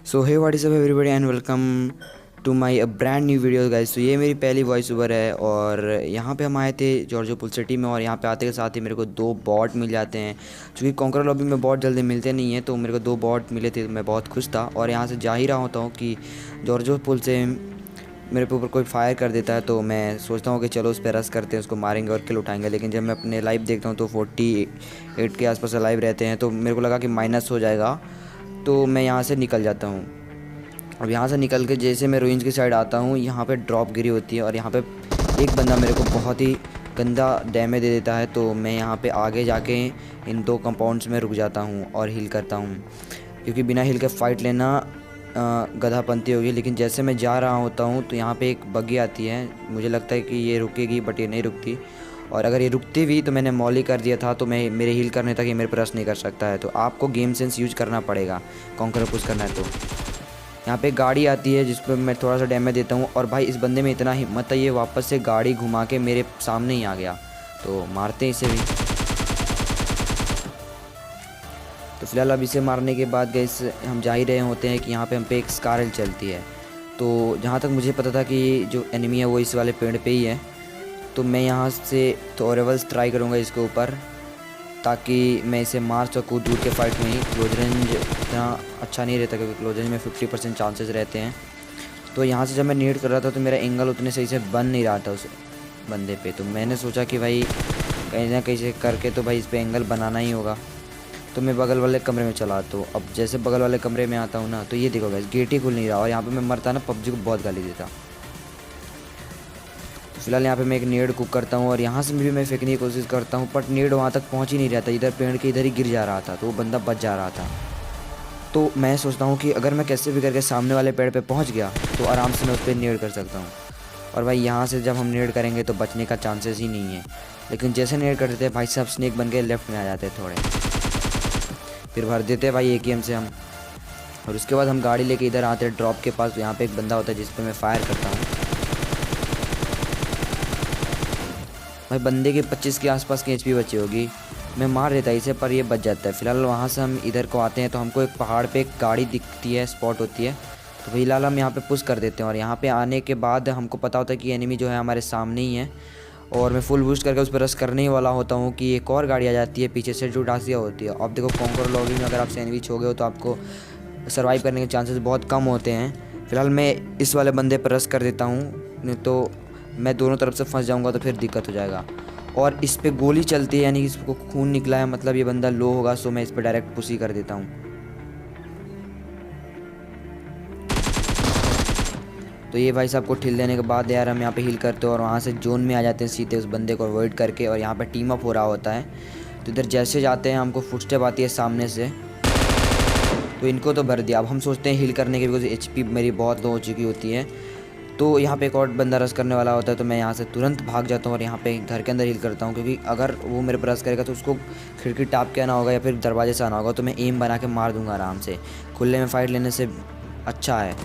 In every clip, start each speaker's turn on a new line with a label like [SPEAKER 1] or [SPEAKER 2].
[SPEAKER 1] So hey what is up everybody and welcome to my brand new video guys. तो ये मेरी पहली voice over है और यहाँ पे हम आए थे जॉर्जो पुल सिटी में और यहाँ पे आते के साथ ही मेरे को 2 बॉट मिल जाते हैं। क्योंकि कॉन्कर लॉबी में बॉट जल्दी मिलते नहीं हैं, तो मेरे को 2 बॉट मिले थे। मैं बहुत खुश था और यहाँ से जा ही रहा होता हूँ कि जॉर्जो पुल से मेरे पे ऊपर कोई फायर कर देता है, तो मैं सोचता हूँ कि चलो उस पर रश करते हैं, उसको मारेंगे और किल उठाएंगे। लेकिन जब मैं अपने लाइव देखता हूँ तो 48 के आसपास लाइव रहते हैं, तो मेरे को लगा कि माइनस हो जाएगा, तो मैं यहाँ से निकल जाता हूँ। अब यहाँ से निकल के जैसे मैं रुइंस की साइड आता हूँ, यहाँ पे ड्रॉप गिरी होती है और यहाँ पे एक बंदा मेरे को बहुत ही गंदा डैमेज दे देता है। तो मैं यहाँ पे आगे जाके इन 2 कंपाउंड्स में रुक जाता हूँ और हील करता हूँ, क्योंकि बिना हील के फ़ाइट लेना गधापंती होगी। लेकिन जैसे मैं जा रहा होता हूँ तो यहाँ पे एक बग्गी आती है, मुझे लगता है कि ये रुकेगी, बट ये नहीं रुकती। और अगर ये रुकती भी तो मैंने मॉली कर दिया था, तो मैं मेरे हील करने तक ये मेरे पर रश नहीं कर सकता है। तो आपको गेम सेंस यूज करना पड़ेगा कॉन्कर पुश करना है। तो यहाँ पे गाड़ी आती है जिस पर मैं थोड़ा सा डैमेज देता हूँ और भाई इस बंदे में इतना हिम्मत है, ये वापस से गाड़ी घुमा के मेरे सामने ही आ गया। तो मारते हैं इसे भी। तो फिलहाल अब इसे मारने के बाद गाइस हम जा ही रहे होते हैं कि यहाँ पे हम पे एक स्कारल चलती है। तो जहाँ तक मुझे पता था कि जो एनिमी है वो इस वाले पेड़ पे ही है, तो मैं यहाँ से थोरेबल्स ट्राई करूँगा इसके ऊपर, ताकि मैं इसे मार सकूँ दूर के फाइट में ही। क्लोज रेंज इतना अच्छा नहीं रहता क्योंकि क्लोज रेंज में 50% चांसेस रहते हैं। तो यहाँ से जब मैं नीड कर रहा था तो मेरा एंगल उतने सही से बन नहीं रहा था उस बंदे पे। तो मैंने सोचा कि भाई कहीं ना कहीं से करके तो भाई इस पर एंगल बनाना ही होगा। तो मैं बगल वाले कमरे में चला, तो अब जैसे बगल वाले कमरे में आता हूँ ना, तो ये देखो गाइस गेट ही खुल नहीं रहा और यहाँ पे मैं मरता ना पबजी को बहुत गाली देता। तो फिलहाल यहाँ पे मैं एक नेड कुक करता हूँ और यहाँ से भी मैं फेंकने की कोशिश करता हूँ, बट नेड वहाँ तक पहुँच ही नहीं रहा था, इधर पेड़ के इधर ही गिर जा रहा था, तो वो बंदा बच जा रहा था। तो मैं सोचता हूँ कि अगर मैं कैसे भी करके सामने वाले पेड़ पे पहुँच गया तो आराम से मैं उस पर नेड कर सकता हूँ। और भाई यहाँ से जब हम नेड करेंगे तो बचने का चांसेस ही नहीं है। लेकिन जैसे नेड कर देते हैं भाई साहब स्नेक बन के लेफ्ट में आ जाते हैं थोड़े, फिर भर देते हैं भाई AKM से हम। और उसके बाद हम गाड़ी लेके इधर आते हैं ड्रॉप के पास। तो यहाँ पे एक बंदा होता है जिस पर मैं फायर करता हूँ। भाई बंदे के 25 के आसपास की HP बची होगी, मैं मार देता इसे पर ये बच जाता है। फिलहाल वहाँ से हम इधर को आते हैं तो हमको एक पहाड़ पे एक गाड़ी दिखती है, स्पॉट होती है। तो फिलहाल हम यहाँ पे पुश कर देते हैं और यहाँ पे आने के बाद हमको पता होता है कि एनिमी जो है हमारे सामने ही है। और मैं फुल बूस्ट करके उस पर रश करने ही वाला होता हूँ कि एक और गाड़ी आ जाती है पीछे से जो डासिया होती है। अब देखो कॉन्कर लॉबी में अगर आप सैंडविच हो गए हो तो आपको सर्वाइव करने के चांसेस बहुत कम होते हैं। फिलहाल मैं इस वाले बंदे पर रश कर देता हूँ, नहीं तो मैं दोनों तरफ से फंस जाऊँगा तो फिर दिक्कत हो जाएगा। और इस पर गोली चलती है यानी कि इसको खून निकला है, मतलब ये बंदा लो होगा, सो मैं इस पर डायरेक्ट पुश ही कर देता हूँ। तो ये भाई साहब को ठिल देने के बाद यार हम यहाँ पे हील करते हैं और वहाँ से जोन में आ जाते हैं सीधे उस बंदे को अवॉइड करके। और यहाँ पे टीम अप हो रहा होता है, तो इधर जैसे जाते हैं हमको फुटस्टेप आती है सामने से, तो इनको तो भर दिया। अब हम सोचते हैं हील करने की, बिकॉज HP मेरी बहुत लो हो चुकी होती है। तो यहाँ पे एक और बंदा रश करने वाला होता है, तो मैं यहाँ से तुरंत भाग जाता हूँ और यहाँ पे घर के अंदर हील करता हूँ, क्योंकि अगर वो मेरे पर रश करेगा तो उसको खिड़की टाप के आना होगा या फिर दरवाजे से आना होगा, तो मैं एम बना के मार दूंगा आराम से। खुले में फ़ाइट लेने से अच्छा है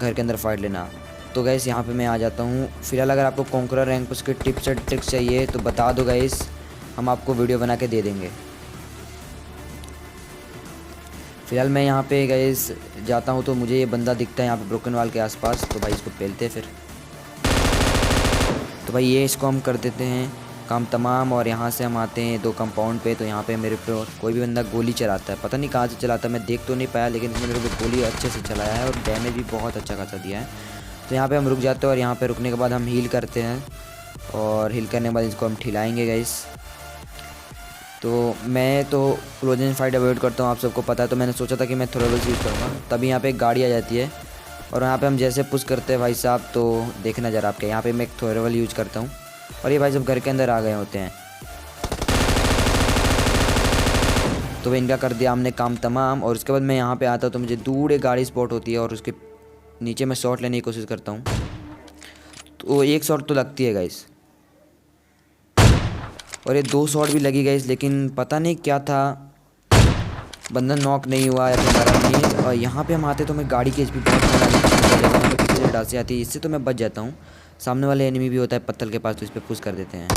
[SPEAKER 1] घर के अंदर फ़ाइट लेना। तो गैस यहाँ पे मैं आ जाता हूँ। फिलहाल अगर आपको कॉन्करर रैंक पुश के टिप्स एंड ट्रिक्स चाहिए तो बता दो गैस, हम आपको वीडियो बना के दे देंगे। फिलहाल मैं यहाँ पे गैस जाता हूँ तो मुझे ये बंदा दिखता है यहाँ पे ब्रोकन वाल के आसपास, तो भाई इसको पेलते हैं फिर। तो भाई ये इसको हम कर देते हैं काम तमाम। और यहाँ से हम आते हैं 2 कंपाउंड पे। तो यहाँ पे मेरे पे कोई भी बंदा गोली चलाता है, पता नहीं कहाँ से चलाता है, मैं देख तो नहीं पाया, लेकिन इसने मेरे को गोली अच्छे से चलाया है और डैमेज भी बहुत अच्छा खासा दिया है। तो यहाँ पे हम रुक जाते हैं और यहाँ पे रुकने के बाद हम हील करते हैं और हील करने के बाद इसको हम ठिलाएँगे गाइस। तो मैं तो क्लोजन फाइट अवॉइड करता हूँ, आप सबको पता है। तो मैंने सोचा था कि मैं थ्रोबल्स यूज़ करूँगा, तभी यहाँ पे एक गाड़ी आ जाती है और यहाँ पे हम जैसे पुश करते हैं भाई साहब, तो देखना जरा आपके यहाँ पे मैं एक थ्रोबल यूज़ करता हूँ और ये भाई सब घर के अंदर आ गए होते हैं। तो वह इनका कर दिया हमने काम तमाम। और उसके बाद मैं यहाँ पे आता हूँ तो मुझे दूर एक गाड़ी स्पॉट होती है और उसके नीचे मैं शॉट लेने की कोशिश करता हूँ, तो एक शॉट तो लगती है गाइस और ये 2 शॉट भी लगी गाइस, लेकिन पता नहीं क्या था, बंदा नॉक नहीं हुआ या फिर मरा नहीं। और यहाँ पे हम आते तो मैं गाड़ी की HP बहुत पीछे से डाल से आती है, इससे तो मैं बच जाता हूँ। सामने वाले एनिमी भी होता है पत्थर के पास, तो इस पर पुश कर देते हैं।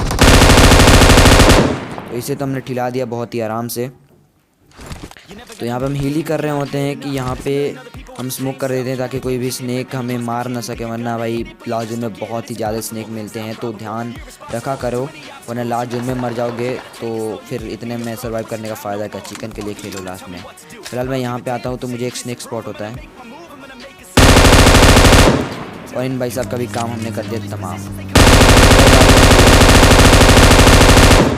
[SPEAKER 1] तो इसे तो हमने ठिला दिया बहुत ही आराम से। तो यहाँ पे हम हील ही कर रहे होते हैं कि यहाँ पे हम स्मोक कर देते हैं ताकि कोई भी स्नेक हमें मार ना सके, वरना भाई लास्ट जोन में बहुत ही ज़्यादा स्नेक मिलते हैं। तो ध्यान रखा करो, वरना लास्ट जोन में मर जाओगे तो फिर इतने में सर्वाइव करने का फ़ायदा क्या, चिकन के लिए खेलो लास्ट में। फिलहाल मैं यहाँ पे आता हूँ तो मुझे एक स्नेक स्पॉट होता है और इन भाई साहब का भी काम हमने कर दिया तमाम।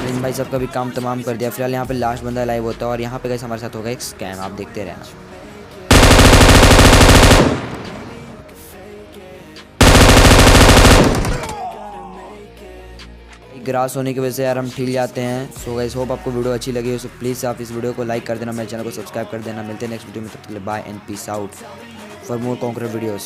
[SPEAKER 1] इन भाई साहब का भी काम तमाम कर दिया। फिलहाल यहाँ पे लास्ट बंदा लाइव होता है और यहाँ पे गाइस हमारे साथ होगा एक स्कैम, आप देखते रहना। ग्रास होने की वजह से यार हम ठीक जाते हैं। सो गाइस होप आपको वीडियो अच्छी लगी हो, सो प्लीज़ आप इस वीडियो को लाइक कर देना, मेरे चैनल को सब्सक्राइब कर देना। मिलते हैं नेक्स्ट वीडियो में, तब तक के लिए bye and peace out for more concurrent videos.